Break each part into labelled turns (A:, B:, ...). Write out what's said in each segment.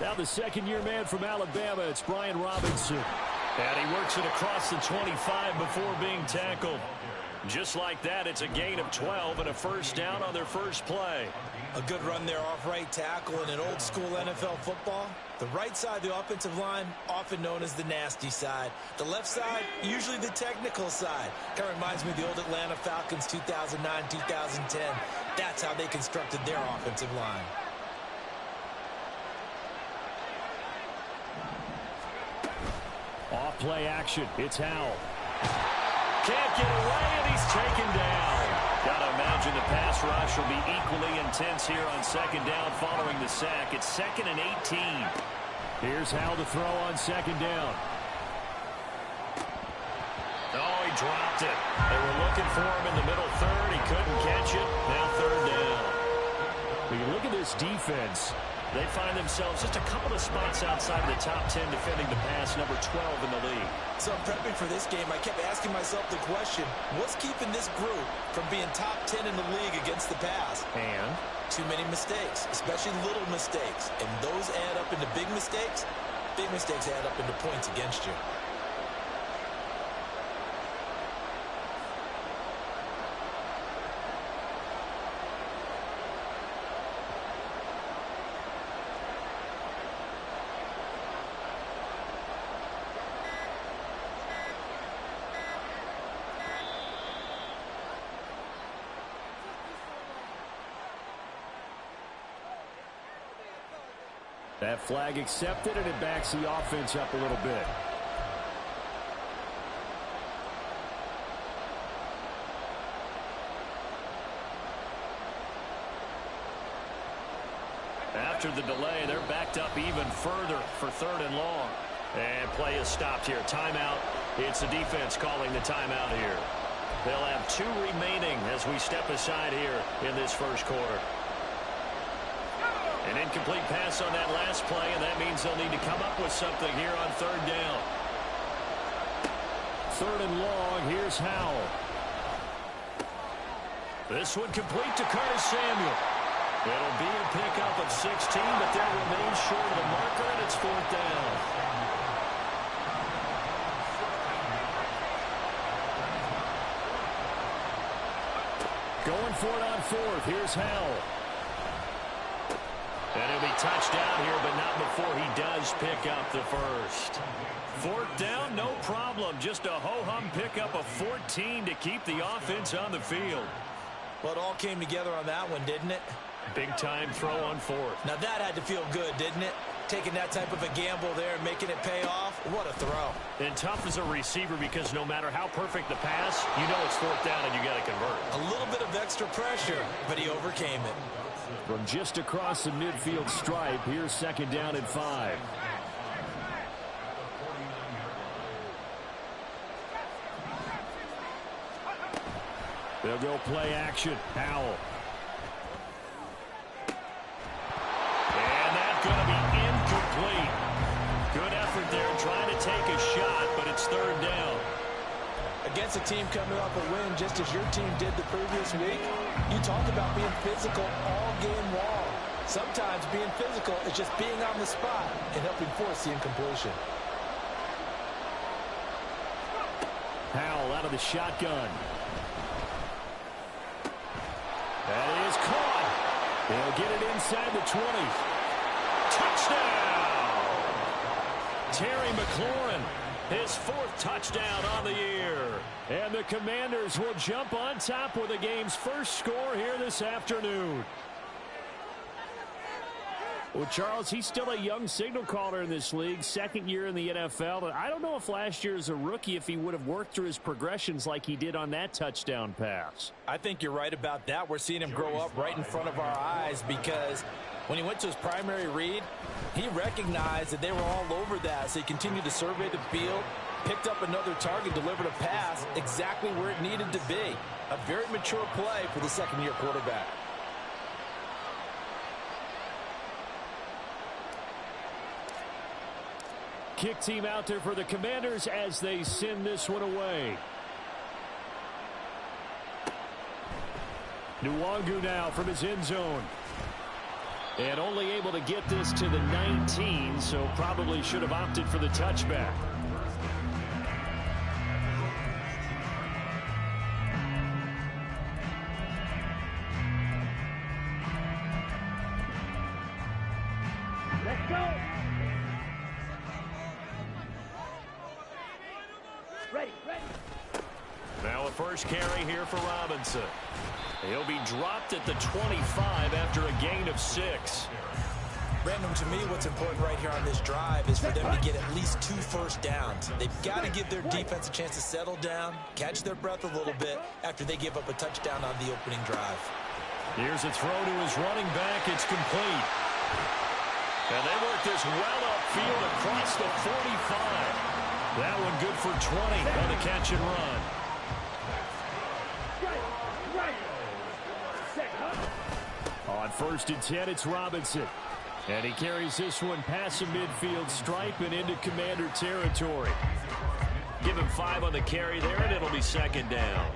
A: Now the second-year man from Alabama, it's Brian Robinson. And he works it across the 25 before being tackled. Just like that, it's a gain of 12 and a first down on their first play.
B: A good run there off right tackle in an old-school NFL football. The right side of the offensive line, often known as the nasty side. The left side, usually the technical side. Kind of reminds me of the old Atlanta Falcons 2009, 2010. That's how they constructed their offensive line.
A: Off play action. It's Howell. Can't get away, and he's taken down. Gotta imagine the pass rush will be equally intense here on second down following the sack. It's 2nd and 18. Here's Howell to throw on second down. Oh, he dropped it. They were looking for him in the middle third. He couldn't catch it. Now third down. When you look at this defense, they find themselves just a couple of spots outside of the top 10 defending the pass, number 12 in the league. So prepping for this game, I kept asking myself the question, what's keeping this group from being top 10 in the league against the pass? And? Too many mistakes, especially little mistakes. And those add up into big mistakes. Big mistakes add up into points against you. That flag accepted, and it backs the offense up a little bit. After the delay, they're backed up even further for third and long. And play is stopped here. Timeout. It's the defense calling the timeout here. They'll have 2 remaining as we step aside here in this first quarter. An incomplete pass on that last play, and that means they'll need to come up with something here on third down. Third and long, here's Howell. This one complete to Curtis Samuel. It'll be a pickup of 16, but they'll remain short of the marker, and it's fourth down. Going for it on fourth, here's Howell. And he'll be touched down here, but not before he does pick up the first. Fourth down, no problem. Just a ho-hum pickup of 14 to keep the offense on the field. Well, it all came together on that one, didn't it? Big-time throw on fourth. Now that had to feel good, didn't it? Taking that type of a gamble there and making it pay off. What a throw. And tough as a receiver because no matter how perfect the pass, you know it's fourth down and you got to convert. A little bit of extra pressure, but he overcame it. From just across the midfield stripe, here's second down and 5. They'll go play action. Howell. And that's going to be incomplete. Good effort there trying to take a shot, but it's third down. Against a team coming off a win just as your team did the previous week, you talk about being physical all game long. Sometimes being physical is just being on the spot and helping force the incompletion. Howell out of the shotgun. That is caught. They'll get it inside the 20. Touchdown! Terry McLaurin. His 4th touchdown on the year. And the Commanders will jump on top with the game's first score here this afternoon. Well, Charles, he's still a young signal caller in this league, second year in the NFL. And I don't know if last year as a rookie if he would have worked through his progressions like he did on that touchdown pass. I think you're right about that. We're seeing him grow up right in front of our eyes because when he went to his primary read, he recognized that they were all over that, so he continued to survey the field, picked up another target, delivered a pass exactly where it needed to be. A very mature play for the second-year quarterback. Kick team out there for the Commanders as they send this one away. Nwangu now from his end zone. And only able to get this to the 19, so probably should have opted for the touchback.
C: Let's go. Ready.
A: Now a first carry here for Robinson. He'll be dropped at the 25 after a gain of 6.
B: Brandon, to me, what's important right here on this drive is for them to get at least 2 first downs. They've got to give their defense a chance to settle down, catch their breath a little bit after they give up a touchdown on the opening drive.
A: Here's a throw to his running back. It's complete. And they work this well upfield across the 45. That one good for 20 on the catch and run. On 1st and 10, it's Robinson. And he carries this one past the midfield stripe and into Commander territory. Give him 5 on the carry there, and it'll be 2nd down.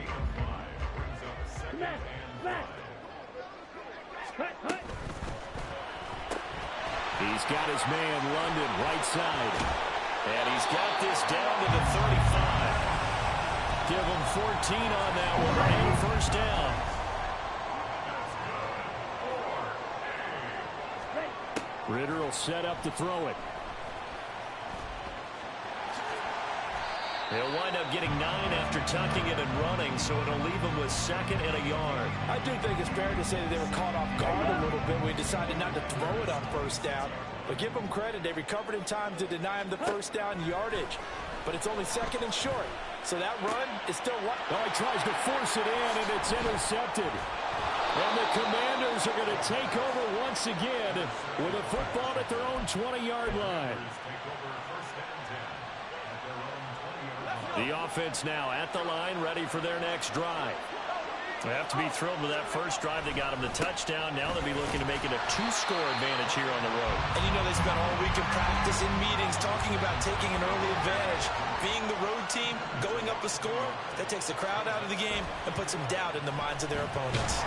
A: He's got his man, London, right side. And he's got this down to the 35. Give him 14 on that one, and 1st down. Ritter will set up to throw it. He'll wind up getting 9 after tucking it and running, so it'll leave him with 2nd and a yard.
D: I do think it's fair to say that they were caught off guard a little bit. We decided not to throw it on 1st down. But give them credit. They recovered in time to deny him the 1st down yardage. But it's only 2nd and short. So that run is still what?
A: Oh, he tries to force it in, and it's intercepted. And the Commanders are going to take over once again with a football at their own 20-yard line. The offense now at the line, ready for their next drive. They have to be thrilled with that first drive. They got them the touchdown. Now they'll be looking to make it a 2-score advantage here on the road.
B: And you know they spent all week in practice, in meetings, talking about taking an early advantage. Being the road team, going up a score, that takes the crowd out of the game and puts some doubt in the minds of their opponents.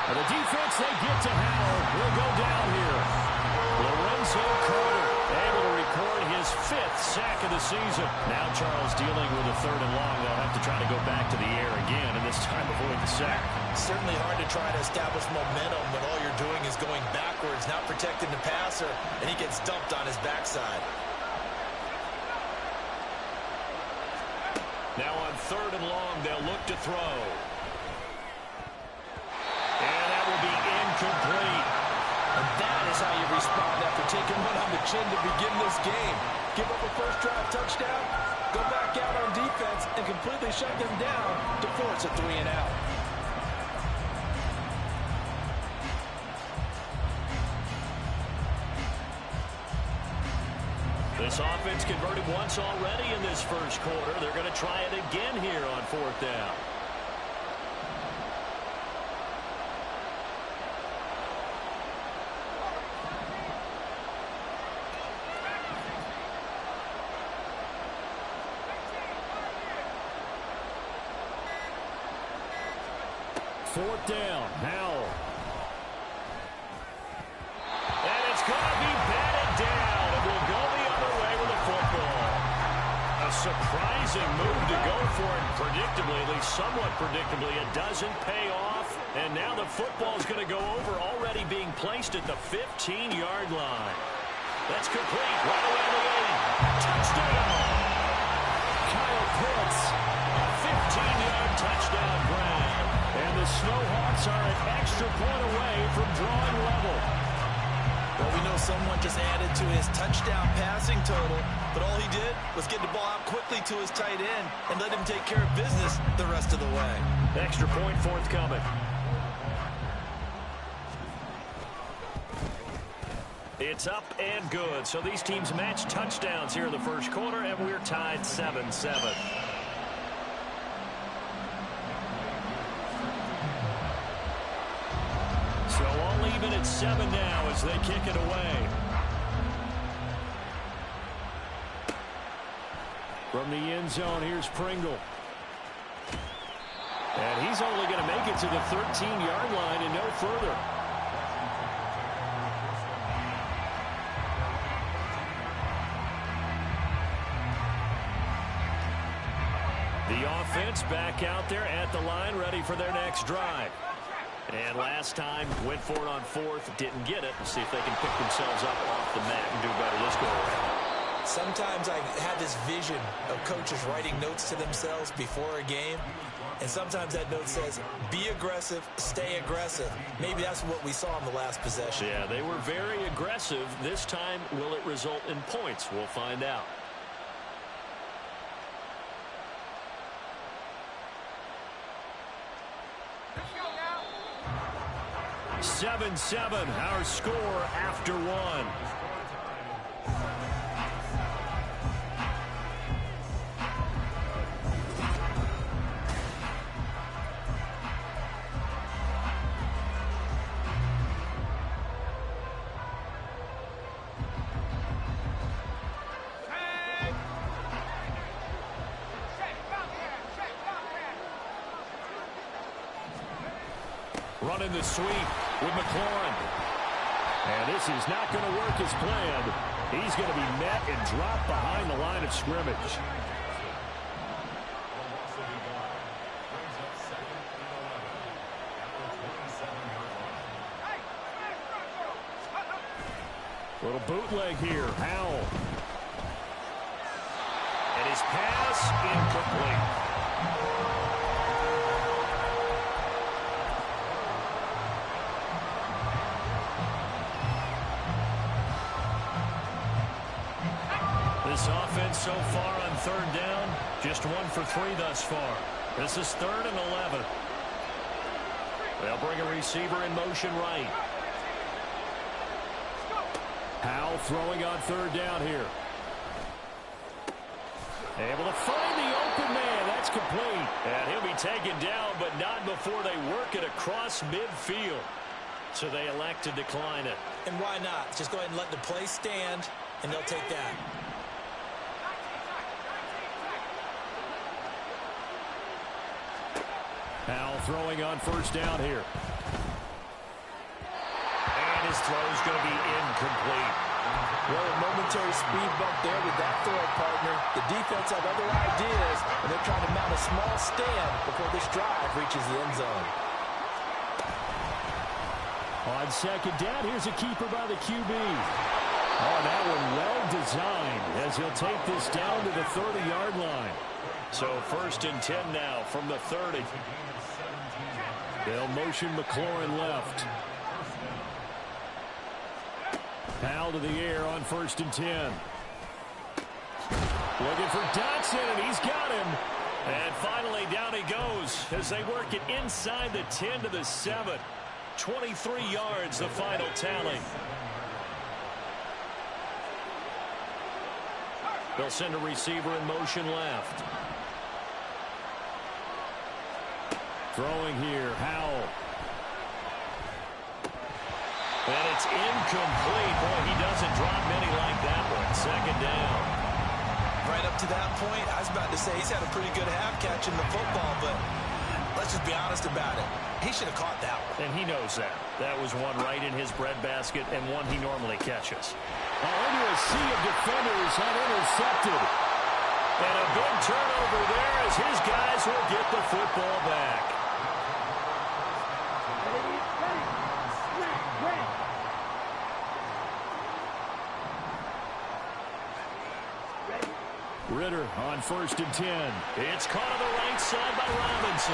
A: And the defense they get to Howell will go down here. Lorenzo Carter able to record his 5th sack of the season. Now Charles dealing with a 3rd and long. They'll have to try to go back to the air again, and this time avoid the sack.
B: Certainly hard to try to establish momentum when all you're doing is going backwards, not protecting the passer, and he gets dumped on his backside.
A: Now on 3rd and long, they'll look to throw. And that will be incomplete.
B: And that is how you respond after taking one on the chin to begin this game. Give up a first drive touchdown, go back out on defense, and completely shut them down to force a 3-and-out.
A: This offense converted once already in this first quarter. They're going to try it again here on 4th down. Fourth down, Howell. And it's going to be batted down. It will go the other way with the football. A surprising move to go for it, predictably, at least somewhat predictably. It doesn't pay off. And now the football is going to go over, already being placed at the 15-yard line. That's complete. Right away to the 8. Touchdown! Kyle Pitts, a 15-yard touchdown grab. And the Snowhawks are an extra point away from drawing level.
B: Well, we know someone just added to his touchdown passing total, but all he did was get the ball out quickly to his tight end and let him take care of business the rest of the way.
A: Extra point forthcoming. It's up and good. So these teams match touchdowns here in the first quarter, and we're tied 7-7. So all even at 7 now as they kick it away. From the end zone, here's Pringle. And he's only going to make it to the 13-yard line and no further. The offense back out there at the line, ready for their next drive. And last time, went for it on fourth, didn't get it. We'll see if they can pick themselves up off the mat and do better this go around.
B: Sometimes I have this vision of coaches writing notes to themselves before a game. And sometimes that note says, be aggressive, stay aggressive. Maybe that's what we saw in the last possession.
A: Yeah, they were very aggressive. This time, will it result in points? We'll find out. 7-7, our score after one. Running the sweep with McLaurin. And this is not going to work as planned. He's going to be met and dropped behind the line of scrimmage. Little bootleg here. Howell. And his pass incomplete. This offense so far on third down, just 1 for 3 thus far. This is 3rd and 11. They'll bring a receiver in motion right. Howell throwing on third down here. Able to find the open man. That's complete. And he'll be taken down, but not before they work it across midfield. So they elect to decline it.
B: And why not? Just go ahead and let the play stand, and they'll take that.
A: Howell throwing on first down here. And his throw's going to be incomplete.
D: Well, a momentary speed bump there with that throw, partner. The defense have other ideas, and they're trying to mount a small stand before this drive reaches the end zone.
A: On second down, here's a keeper by the QB. Oh, that one well designed as he'll take this down to the 30-yard line. So 1st and 10 now from the 30. They'll motion McLaurin left. Howell to the air on 1st and 10. Looking for Dotson, and he's got him. And finally down he goes as they work it inside the 10 to the 7. 23 yards, the final tally. They'll send a receiver in motion left. Throwing here, Howell. And it's incomplete. Boy, he doesn't drop many like that one. 2nd down.
B: Right up to that point, I was about to say he's had a pretty good half catching the football, but let's just be honest about it. He should have caught that one.
A: And he knows that. That was one right in his breadbasket and one he normally catches.
E: Into a sea of defenders and intercepted.
A: And a big turnover there as his guys will get the football back.
E: Ritter on 1st and 10.
A: It's caught on the right side by Robinson.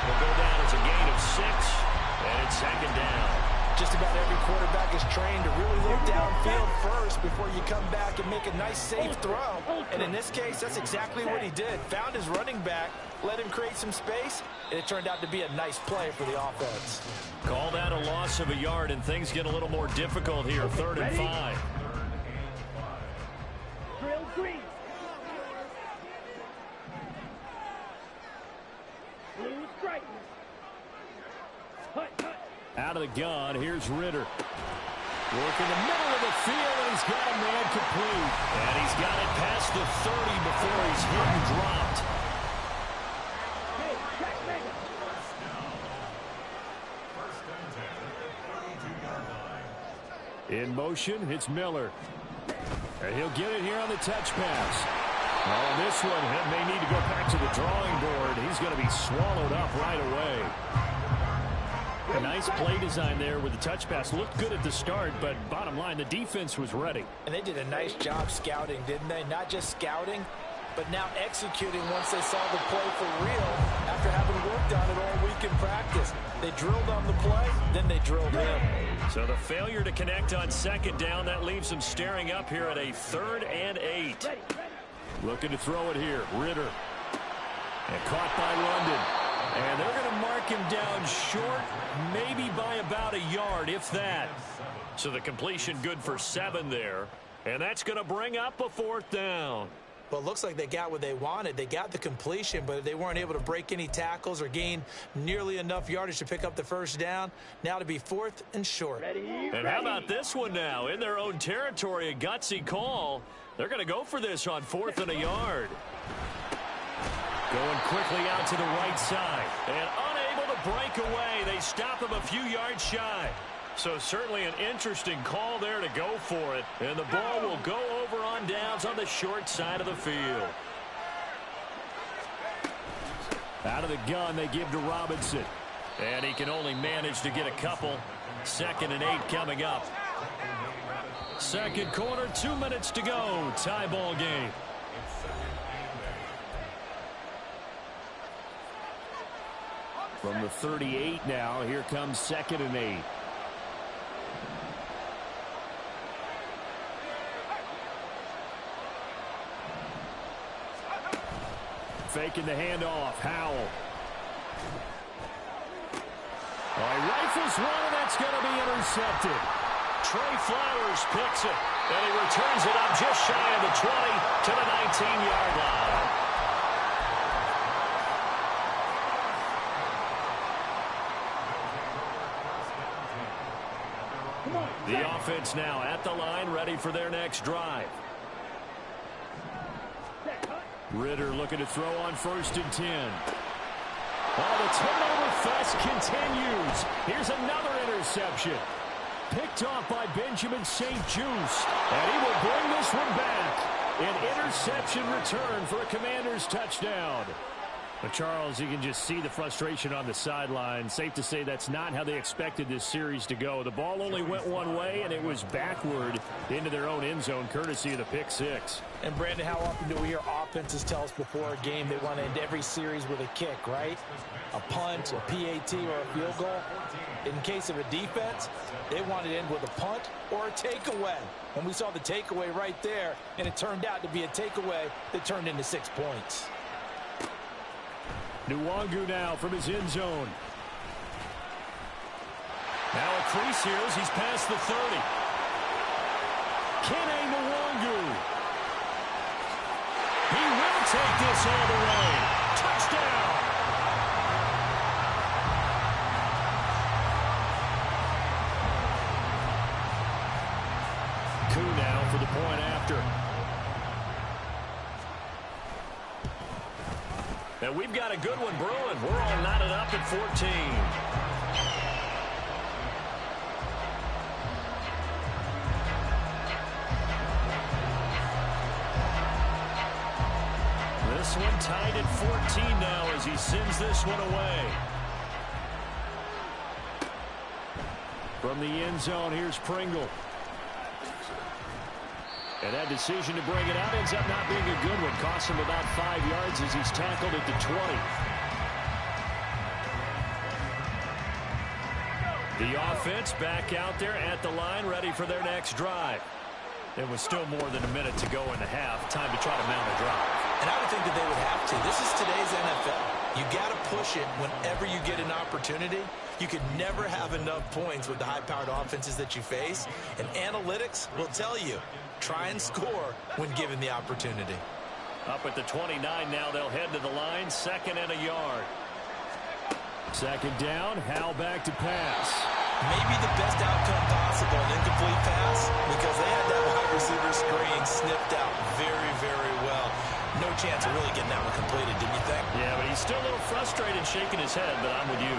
A: Will go down as a gain of 6, and it's 2nd down.
D: Just about every quarterback is trained to really look downfield first before you come back and make a nice, safe throw. And in this case, that's exactly what he did. Found his running back, let him create some space, and it turned out to be a nice play for the offense.
A: Call that a loss of a yard, and things get a little more difficult here. 3rd and 5.
C: Drill green. Blue stripe. Hut, hut.
E: Out of the gun, here's Ritter. Work in the middle of the field, and he's got a man complete.
A: And he's got it past the 30 before he's hit and dropped.
C: Hey, check mega.
E: In motion, it's Miller. And he'll get it here on the touch pass. Oh, and this one may need to go back to the drawing board. He's going to be swallowed up right away. A nice play design there with the touch pass. Looked good at the start, but bottom line, the defense was ready.
D: And they did a nice job scouting, didn't they? Not just scouting, but now executing once they saw the play for real after having worked on it all week in practice. They drilled on the play, then they drilled in.
A: So the failure to connect on second down, that leaves them staring up here at a 3rd and 8.
E: Looking to throw it here. Ritter. And caught by London. And they're going to mark him down short, maybe by about a yard, if that.
A: So the completion good for 7 there. And that's going to bring up a 4th down.
B: Well, it looks like they got what they wanted. They got the completion, but they weren't able to break any tackles or gain nearly enough yardage to pick up the first down. Now to be 4th and short.
A: And how about this one now? In their own territory, a gutsy call. They're going to go for this on 4th and a yard. Going quickly out to the right side. And unable to break away. They stop him a few yards shy. So certainly an interesting call there to go for it. And the ball will go over on downs on the short side of the field.
E: Out of the gun, they give to Robinson.
A: And he can only manage to get a couple. 2nd and 8 coming up. Second quarter, 2 minutes to go. Tie ball game.
E: From the 38 now, here comes 2nd and 8. Faking the handoff. Howell. Oh, he rifles one, and that's going to be intercepted.
A: Trey Flowers picks it, and he returns it up just shy of the 20 to the 19-yard line. The offense now at the line, ready for their next drive.
E: Ritter looking to throw on 1st and 10. Oh, the turnover fest continues. Here's another interception. Picked off by Benjamin St-Juste. And he will bring this one back. An interception return for a Commanders touchdown.
A: But Charles, you can just see the frustration on the sideline. Safe to say that's not how they expected this series to go. The ball only went one way, and it was backward into their own end zone, courtesy of the pick 6.
D: And, Brandon, how often do we hear offenses tell us before a game they want to end every series with a kick, right? A punt, a PAT, or a field goal. In case of a defense, they want to end with a punt or a takeaway. And we saw the takeaway right there, and it turned out to be a takeaway that turned into 6 points.
E: Nwangu now from his end zone.
A: Now a crease here as he's past the 30.
E: Kene Nwangu.
A: He will take this all the way. Touchdown.
E: Koo now for the point after.
A: And we've got a good one brewing. We're all knotted up at 14. This one tied at 14 now as he sends this one away.
E: From the end zone, here's Pringle. And that decision to bring it out ends up not being a good one. Costs him about 5 yards as he's tackled at the 20.
A: The offense back out there at the line, ready for their next drive. There was still more than a minute to go in the half. Time to try to mount a drive.
B: And I would think that they would have to. This is today's NFL. You got to push it whenever you get an opportunity. You could never have enough points with the high-powered offenses that you face. And analytics will tell you, try and score when given the opportunity.
A: Up at the 29 now, they'll head to the line. 2nd and a yard.
E: 2nd down, Howell back to pass.
B: Maybe the best outcome possible, an incomplete pass, because they had that wide receiver screen sniffed out very, very well. No chance of really getting that one completed, didn't you think?
A: Yeah, but he's still a little frustrated, shaking his head, but I'm with you.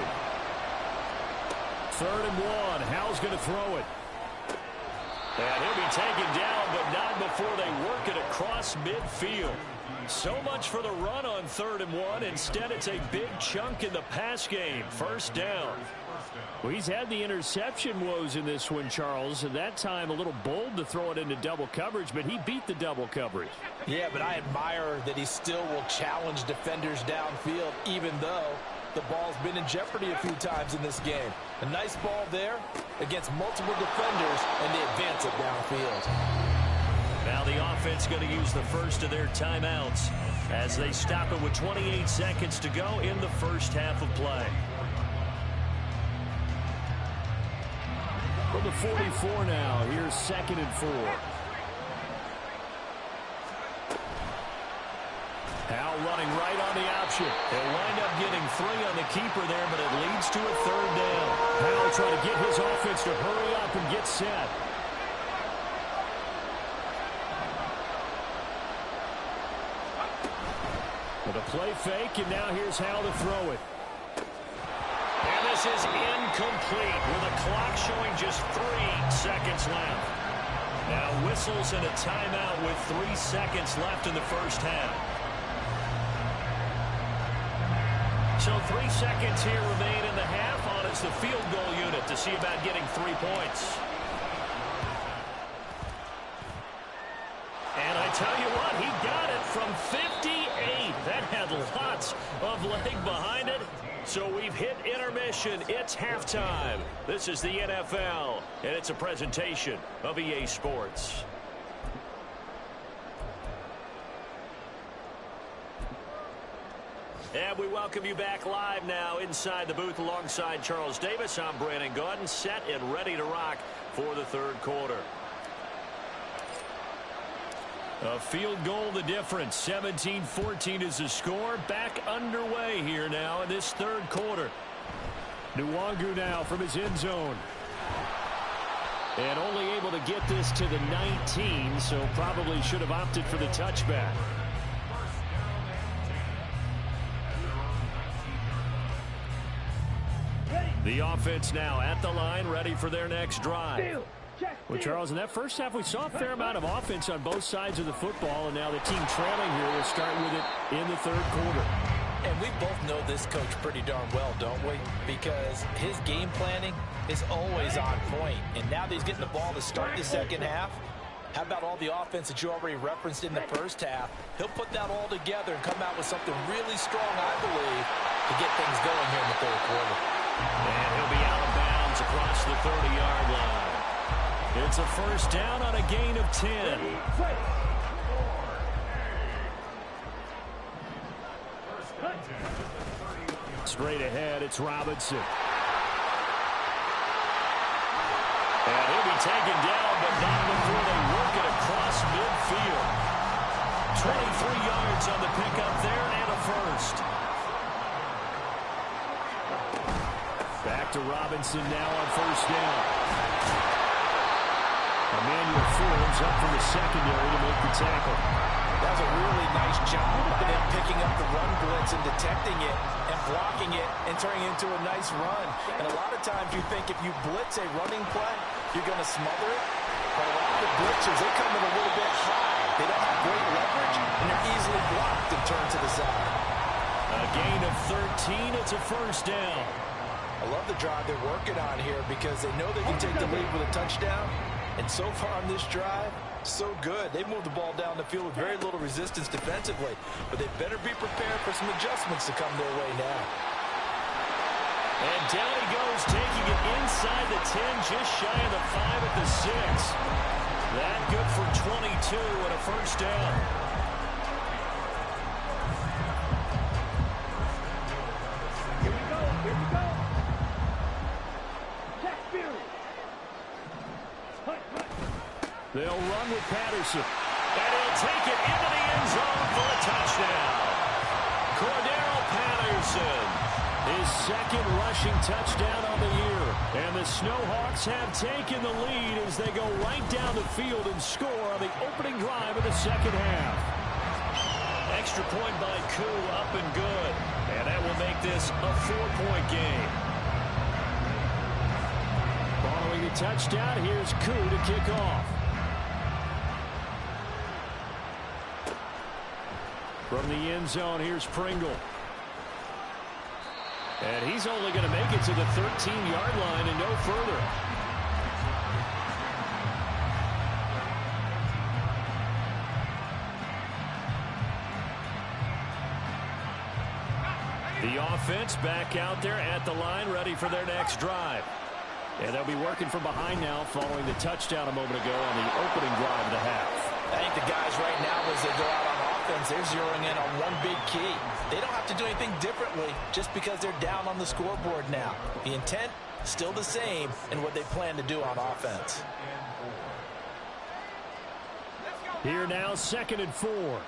E: 3rd and 1, Howell's going to throw it.
A: And he'll be taken down, but not before they work it across midfield. So much for the run on 3rd and 1. Instead, it's a big chunk in the pass game. First down.
E: Well, he's had the interception woes in this one, Charles, and that time a little bold to throw it into double coverage, but he beat the double coverage.
D: Yeah, but I admire that he still will challenge defenders downfield, even though the ball's been in jeopardy a few times in this game. A nice ball there against multiple defenders, and they advance it downfield.
A: Now the offense going to use the first of their timeouts as they stop it with 28 seconds to go in the first half of play.
E: From the 44 now, here's 2nd and 4. Howell running right on the option. They'll wind up getting 3 on the keeper there, but it leads to a 3rd down. Howell trying to get his offense to hurry up and get set. With a play fake, and now here's Howell to throw it.
A: And this is incomplete with a clock showing just 3 seconds left. Now whistles and a timeout with 3 seconds left in the first half. So 3 seconds here remain in the half on it's the field goal unit to see about getting 3 points. And I tell you what, he got it from 58. That had lots of leg behind it. So we've hit intermission. It's halftime. This is the NFL, and it's a presentation of EA Sports. And we welcome you back live now inside the booth alongside Charles Davis. I'm Brandon Gaudin, set and ready to rock for the 3rd quarter. A field goal the difference. 17-14 is the score. Back underway here now in this 3rd quarter. Nwangu now from his end zone. And only able to get this to the 19, so probably should have opted for the touchback. The offense now at the line, ready for their next drive. Well, Charles, in that first half, we saw a fair amount of offense on both sides of the football, and now the team trailing here will start with it in the 3rd quarter.
D: And we both know this coach pretty darn well, don't we? Because his game planning is always on point. And now that he's getting the ball to start the second half, how about all the offense that you already referenced in the first half? He'll put that all together and come out with something really strong, I believe, to get things going here in the 3rd quarter.
A: And he'll be out of bounds across the 30-yard line. It's a first down on a gain of 10.
E: Straight ahead, it's Robinson.
A: And he'll be taken down, but not before they work it across midfield. 23 yards on the pickup there and a first.
E: Back to Robinson now on first down. Emmanuel Forbes up from the secondary to make the tackle.
D: That was a really nice job by them picking up the run blitz and detecting it and blocking it and turning it into a nice run. And a lot of times you think if you blitz a running play, you're going to smother it. But a lot of the blitzers, they come in a little bit high. They don't have great leverage, and they're easily blocked and turned to the side.
A: A gain of 13. It's a first down.
D: I love the drive they're working on here because they know they can take the lead with a touchdown. And so far on this drive, so good. They moved the ball down the field with very little resistance defensively. But they better be prepared for some adjustments to come their way now.
A: And down he goes, taking it inside the 10, just shy of the 5 at the 6. That good for 22 and a first down.
C: Here we go. Here we go. Jack Fury.
E: They'll run with Patterson.
A: And he'll take it into the end zone for a touchdown. Cordero Patterson.
E: His 2nd rushing touchdown on the year. And the Snowhawks have taken the lead as they go right down the field and score on the opening drive of the second half.
A: Extra point by Koo, up and good. And that will make this a 4-point game.
E: Following the touchdown, here's Koo to kick off. From the end zone, here's Pringle. And he's only going to make it to the 13-yard line and no further. The offense back out there at the line, ready for their next drive. And they'll be working from behind now following the touchdown a moment ago on the opening drive of the half.
D: I think the guys right now, as they go out on offense, they're zeroing in on one big key. They don't have to do anything differently just because they're down on the scoreboard now. The intent, still the same in what they plan to do on offense.
E: Here now, 2nd and 4.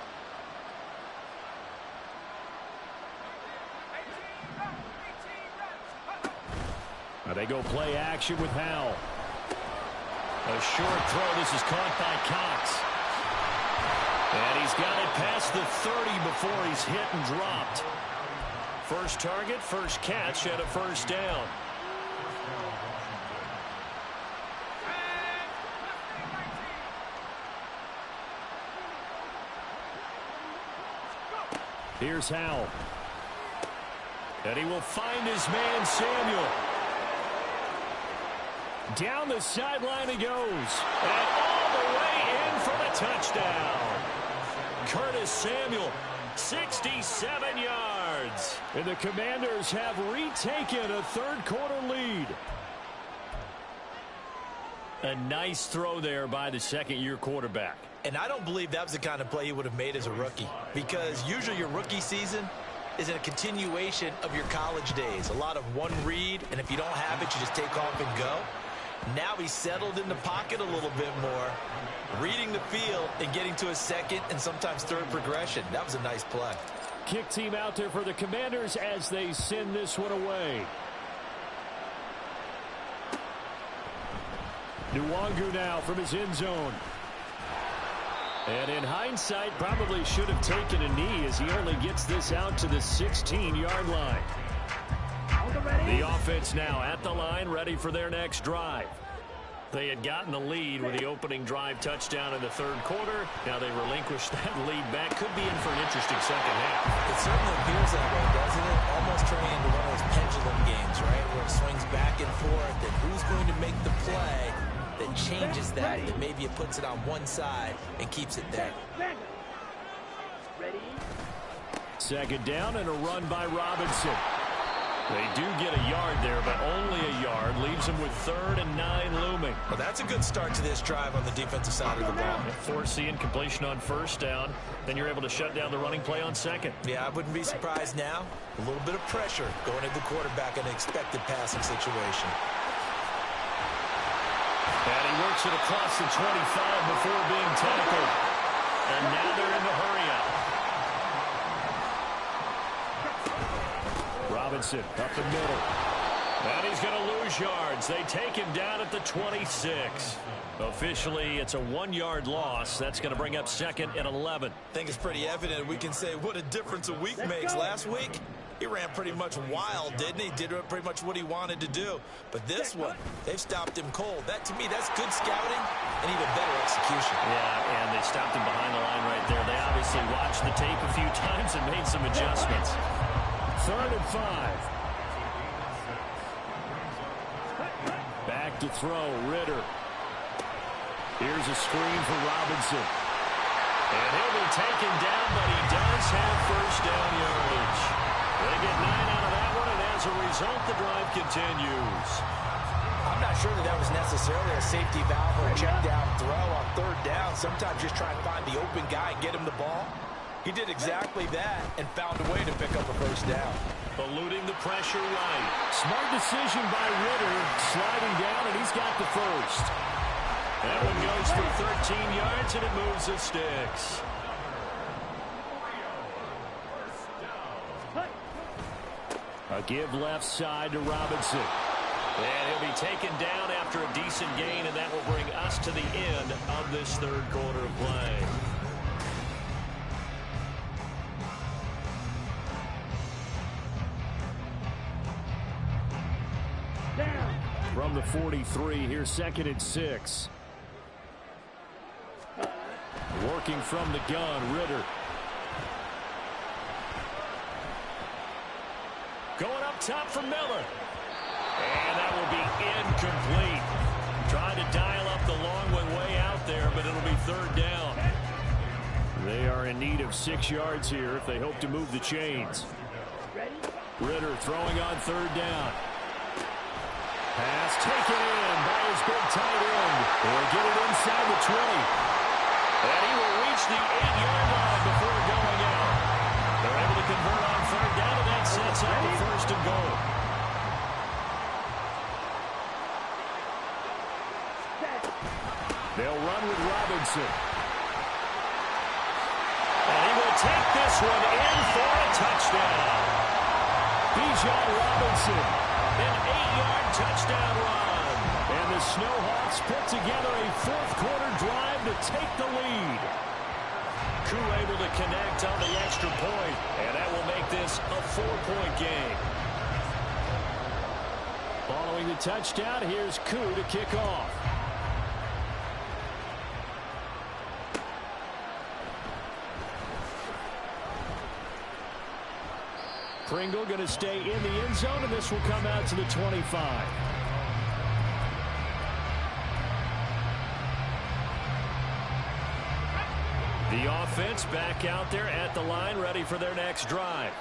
E: Now they go play action with Howell. A short throw. This is caught by Cox. And he's got it past the 30 before he's hit and dropped. First target, first catch, and a first down. Here's Howell. And he will find his man, Samuel. Down the sideline he goes. And all the way in for the touchdown. Curtis Samuel, 67 yards. And the Commanders have retaken a third-quarter lead. A nice throw there by the second-year quarterback.
B: And I don't believe that was the kind of play he would have made as a rookie, because usually your rookie season is a continuation of your college days. A lot of one read, and if you don't have it, you just take off and go. Now he's settled in the pocket a little bit more, reading the field and getting to a second and sometimes third progression. That was a nice play.
E: Kick team out there for the Commanders as they send this one away. Nwangu now from his end zone. And in hindsight, probably should have taken a knee as he only gets this out to the 16-yard line. The offense now at the line, ready for their next drive. They had gotten the lead with the opening drive touchdown in the third quarter. Now they relinquish that lead back. Could be in for an interesting second half.
B: It certainly appears that way, doesn't it? Almost turning into one of those pendulum games, right, where it swings back and forth, and who's going to make the play that changes that maybe it puts it on one side and keeps it there.
E: Second down and a run by Robinson. They do get a yard there, but only a yard. Leaves them with 3rd and 9 looming.
B: Well, that's a good start to this drive on the defensive side of the ball.
A: Forcing completion on first down. Then you're able to shut down the running play on second.
B: Yeah, I wouldn't be surprised now. A little bit of pressure going at the quarterback in an expected passing situation.
A: And he works it across the 25 before being tackled. And now they're in the hurry-up. Robinson up the middle. And he's going to lose yards. They take him down at the 26. Officially, it's a 1-yard loss. That's going to bring up 2nd and 11.
B: I think it's pretty evident. We can say what a difference a week makes. Last week, he ran pretty much wild, didn't he? Did pretty much what he wanted to do. But this one, they've stopped him cold. That, to me, that's good scouting and even better execution.
A: Yeah, and they stopped him behind the line right there. They obviously watched the tape a few times and made some adjustments.
E: 3rd and 5. Back to throw, Ritter. Here's a screen for Robinson. And he'll be taken down, but he does have first down yardage. They get 9 out of that one, and as a result, the drive continues.
D: I'm not sure that was necessarily a safety valve or a check down throw on 3rd down. Sometimes just try and find the open guy and get him the ball. He did exactly that and found a way to pick up a first down.
A: Eluding the pressure right.
E: Smart decision by Ritter, sliding down, and he's got the first.
A: That one goes for 13 yards, and it moves the sticks.
E: A give left side to Robinson.
A: And he'll be taken down after a decent gain, and that will bring us to the end of this third quarter of play.
E: From the 43, here's 2nd and 6. Working from the gun, Ritter.
A: Going up top for Miller. And that will be incomplete. Trying to dial up the long one way out there, but it'll be third down. They are in need of 6 yards here if they hope to move the chains. Ritter throwing on third down. Pass taken in by his big tight end. He'll get it inside the 20. And he will reach the 8-yard line before going out. They're able to convert on third down, and that sets up the first and goal. They'll run with Robinson. And he will take this one in for a touchdown. Bijan Robinson, an 8-yard touchdown run. And the Snowhawks put together a fourth-quarter drive to take the lead. Koo able to connect on the extra point, and that will make this a 4-point game. Following the touchdown, here's Koo to kick off. Pringle going to stay in the end zone, and this will come out to the 25. The offense back out there at the line, ready for their next drive.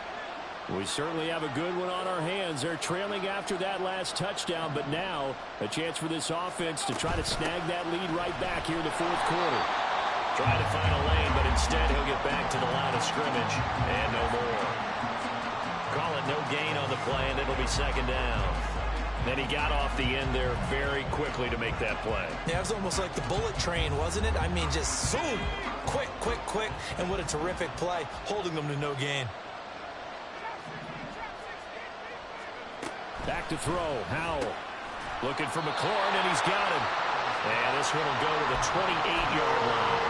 A: We certainly have a good one on our hands. They're trailing after that last touchdown, but now a chance for this offense to try to snag that lead right back here in the fourth quarter. Trying to find a lane, but instead he'll get back to the line of scrimmage, and no more. Call it no gain on the play, and it'll be second down. Then he got off the end there very quickly to make that play.
B: Yeah, it was almost like the bullet train, wasn't it? I mean, just zoom. Quick, quick, quick. And what a terrific play, holding them to no gain.
A: Back to throw. Howell looking for McLaurin, and he's got him. And this one will go to the 28-yard line.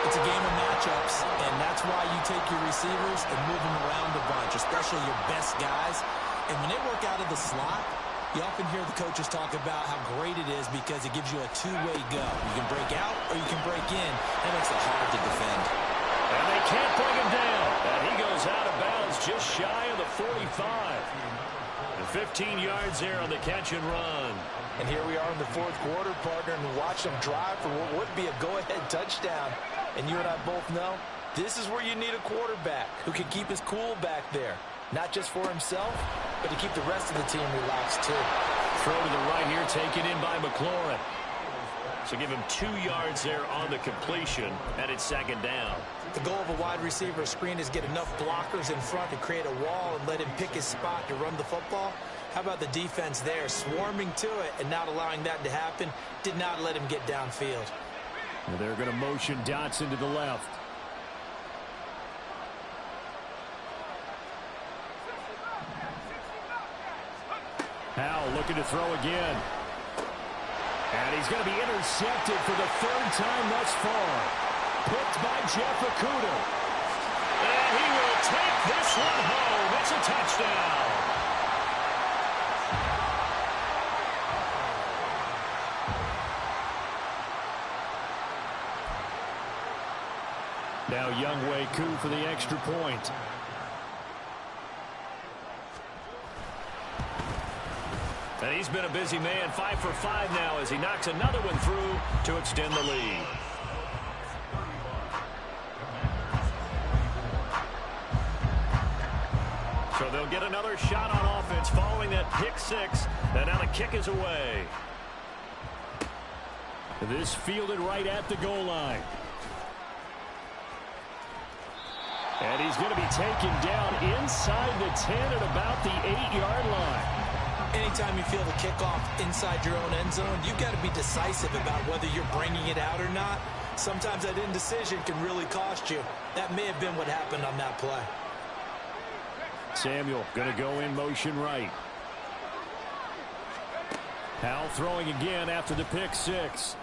B: It's a game of matchups, and that's why you take your receivers and move them around a bunch, especially your best guys. And when they work out of the slot, you often hear the coaches talk about how great it is because it gives you a two-way go. You can break out or you can break in. That makes it hard to defend.
A: And they can't bring him down. And he goes out of bounds just shy of the 45. And 15 yards there on the catch and run.
D: And here we are in the fourth quarter, partner, and watch them drive for what would be a go-ahead touchdown. And you and I both know this is where you need a quarterback who can keep his cool back there. Not just for himself, but to keep the rest of the team relaxed, too.
A: Throw to the right here, taken in by McLaurin. So give him 2 yards there on the completion, and it's second down.
B: The goal of a wide receiver screen is get enough blockers in front to create a wall and let him pick his spot to run the football. How about the defense there, swarming to it and not allowing that to happen? Did not let him get downfield.
A: Well, they're going to motion Dotson to the left. Howell looking to throw again. And he's going to be intercepted for the third time thus far. Picked by Jeff Okudah. And he will take this one home. It's a touchdown. Now Younghoe Koo for the extra point. And he's been a busy man, 5 for 5 now as he knocks another one through to extend the lead. So they'll get another shot on offense following that pick six. And now the kick is away. This fielded right at the goal line. And he's going to be taken down inside the 10 at about the 8-yard line.
B: Anytime you feel the kickoff inside your own end zone, you've got to be decisive about whether you're bringing it out or not. Sometimes that indecision can really cost you. That may have been what happened on that play.
A: Samuel going to go in motion right. Howell throwing again after the pick six.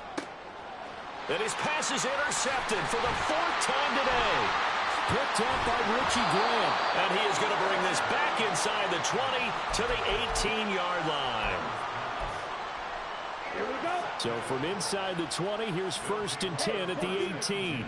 A: And his pass is intercepted for the 4th time today. Picked up by Richie Grant. And he is going to bring this back inside the 20 to the 18-yard line.
C: Here we go.
A: So from inside the 20, here's 1st and 10 at the 18.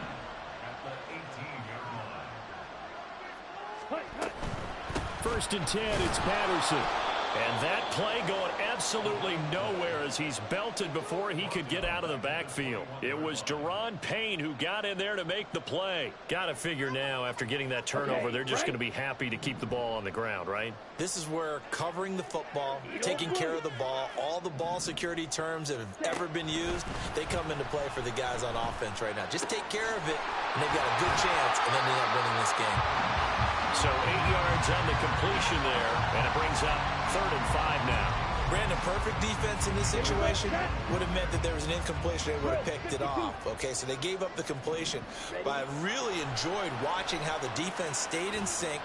E: first and 10, it's Patterson.
A: And that play going absolutely nowhere as he's belted before he could get out of the backfield. It was Daron Payne who got in there to make the play. Got to figure now, after getting that turnover, they're just going to be happy to keep the ball on the ground, right?
B: This is where covering the football, taking care of the ball, all the ball security terms that have ever been used, they come into play for the guys on offense right now. Just take care of it, and they've got a good chance, and then they end up winning this game.
A: So 8 yards on the completion there, and it brings up 3rd and 5 now.
B: Brandon, perfect defense in this situation would have meant that there was an incompletion. They would have picked it off. Okay, so they gave up the completion. But I really enjoyed watching how the defense stayed in sync,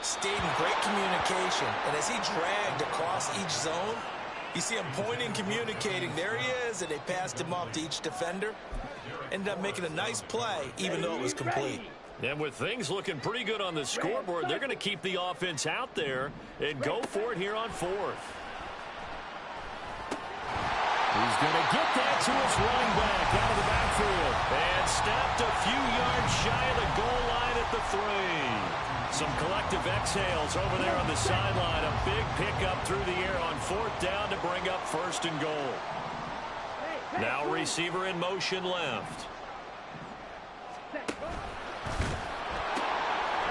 B: stayed in great communication. And as he dragged across each zone, you see him pointing, communicating. There he is, and they passed him off to each defender. Ended up making a nice play, even though it was complete.
A: And with things looking pretty good on the scoreboard, they're going to keep the offense out there and go for it here on 4th.
E: He's going to get that to his running back out of the backfield.
A: And snapped a few yards shy of the goal line at the 3. Some collective exhales over there on the sideline. A big pickup through the air on 4th down to bring up 1st and goal. Now receiver in motion left.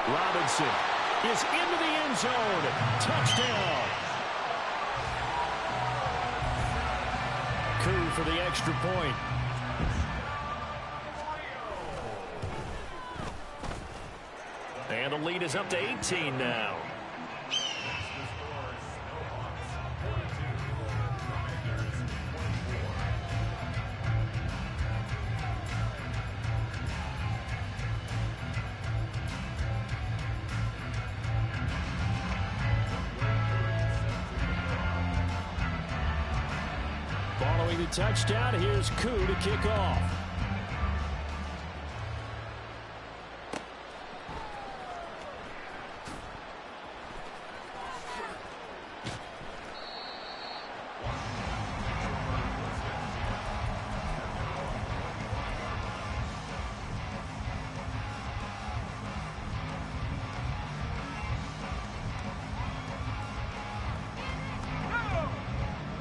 E: Robinson is into the end zone. Touchdown. Koo for the extra point. And the lead is up to 18 now. Following the touchdown, here's Koo to kick off.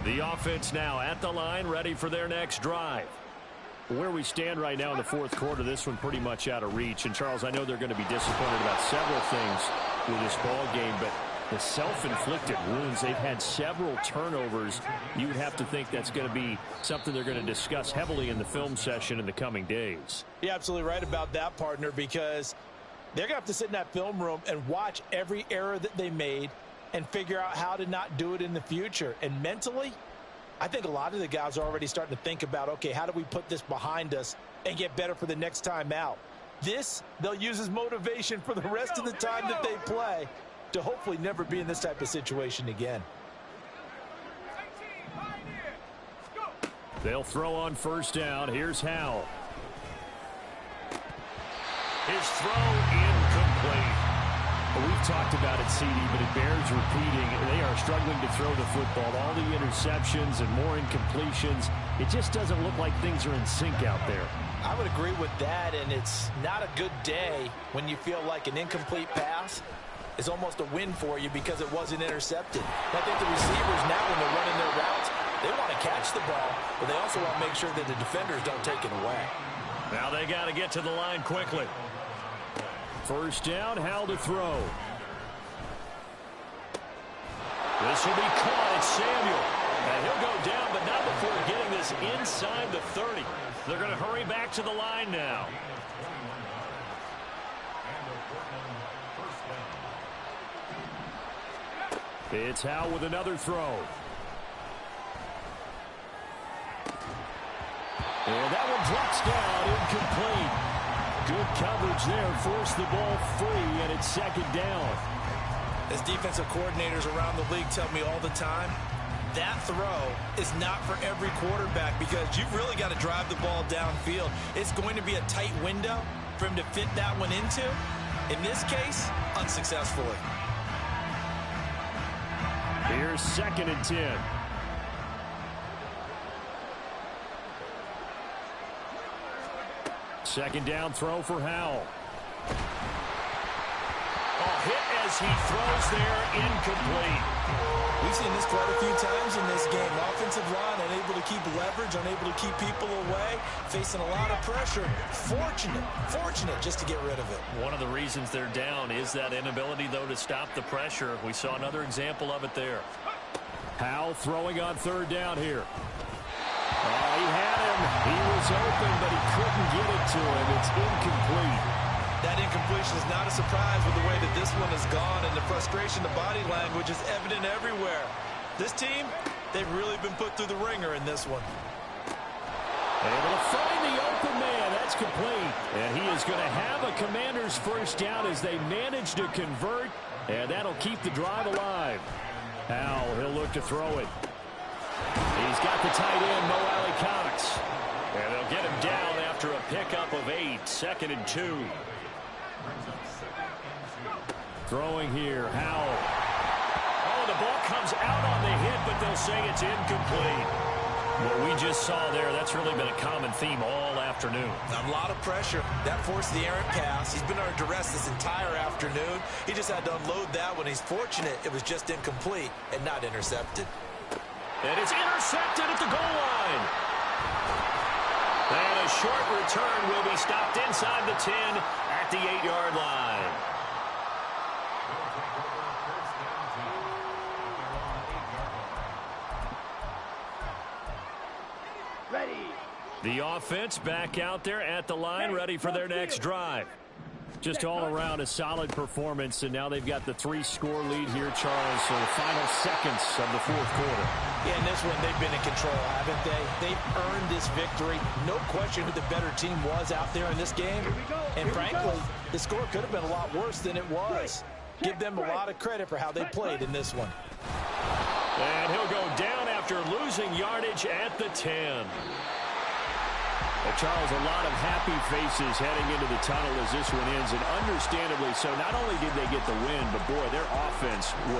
E: The offense now at the line, ready for their next drive. Where we stand right now in the 4th quarter, this one pretty much out of reach. And, Charles, I know they're going to be disappointed about several things with this ball game, but the self-inflicted wounds, they've had several turnovers. You'd have to think that's going to be something they're going to discuss heavily in the film session in the coming days.
D: You're absolutely right about that, partner, because they're going to have to sit in that film room and watch every error that they made and figure out how to not do it in the future. And mentally, I think a lot of the guys are already starting to think about, okay, how do we put this behind us and get better for the next time out? This, they'll use as motivation for the rest of the time that they play to hopefully never be in this type of situation again.
E: They'll throw on 1st down. Here's Howell.
A: His throw incomplete.
E: We've talked about it, CD, but it bears repeating. They are struggling to throw the football. All the interceptions and more incompletions. It just doesn't look like things are in sync out there.
D: I would agree with that, and it's not a good day when you feel like an incomplete pass is almost a win for you because it wasn't intercepted. I think the receivers now, when they're running their routes, they want to catch the ball, but they also want to make sure that the defenders don't take it away.
A: Now they got to get to the line quickly.
E: 1st down, Howell to throw.
A: This will be caught. It's Samuel. And he'll go down, but not before getting this inside the 30. They're going to hurry back to the line now.
E: It's Howell with another throw. And that one drops down, incomplete. Good coverage there, forced the ball free, and it's 2nd down.
B: As defensive coordinators around the league tell me all the time, that throw is not for every quarterback because you've really got to drive the ball downfield. It's going to be a tight window for him to fit that one into. In this case, unsuccessfully.
E: Here's 2nd and 10. Second down throw for Howell.
A: Oh, hit as he throws there, incomplete.
B: We've seen this quite a few times in this game. Offensive line unable to keep leverage, unable to keep people away, facing a lot of pressure. Fortunate just to get rid of it.
A: One of the reasons they're down is that inability, though, to stop the pressure. We saw another example of it there.
E: Howell throwing on third down here. Oh, he had him. He was open, but he couldn't get it to him. It's incomplete.
B: That incompletion is not a surprise with the way that this one has gone, and the frustration, the body language is evident everywhere. This team, they've really been put through the ringer in this one.
E: Able to find the open man. That's complete. And he is going to have a Commander's first down as they manage to convert, and that'll keep the drive alive. Howell, he'll look to throw it. He's got the tight end, Mo Alley Cox. And they'll get him down after a pickup of 8, 2nd and 2. Throwing here, Howell.
A: Oh, the ball comes out on the hit, but they'll say it's incomplete. What we just saw there, that's really been a common theme all afternoon.
B: A lot of pressure. That forced the errant pass. He's been under duress this entire afternoon. He just had to unload that one. He's fortunate it was just incomplete and not intercepted.
A: And it's intercepted at the goal line. And a short return will be stopped inside the 10 at the 8-yard line. The offense back out there at the line, ready for their next drive. Just all around a solid performance, and now they've got the 3-score lead here, Charles, for the final seconds of the 4th quarter.
D: Yeah, in this one, they've been in control, haven't they? They've earned this victory. No question who the better team was out there in this game. And frankly, the score could have been a lot worse than it was. Give them a lot of credit for how they played in this one.
A: And he'll go down after losing yardage at the 10.
E: Well, Charles, a lot of happy faces heading into the tunnel as this one ends, and understandably so. Not only did they get the win, but boy, their offense was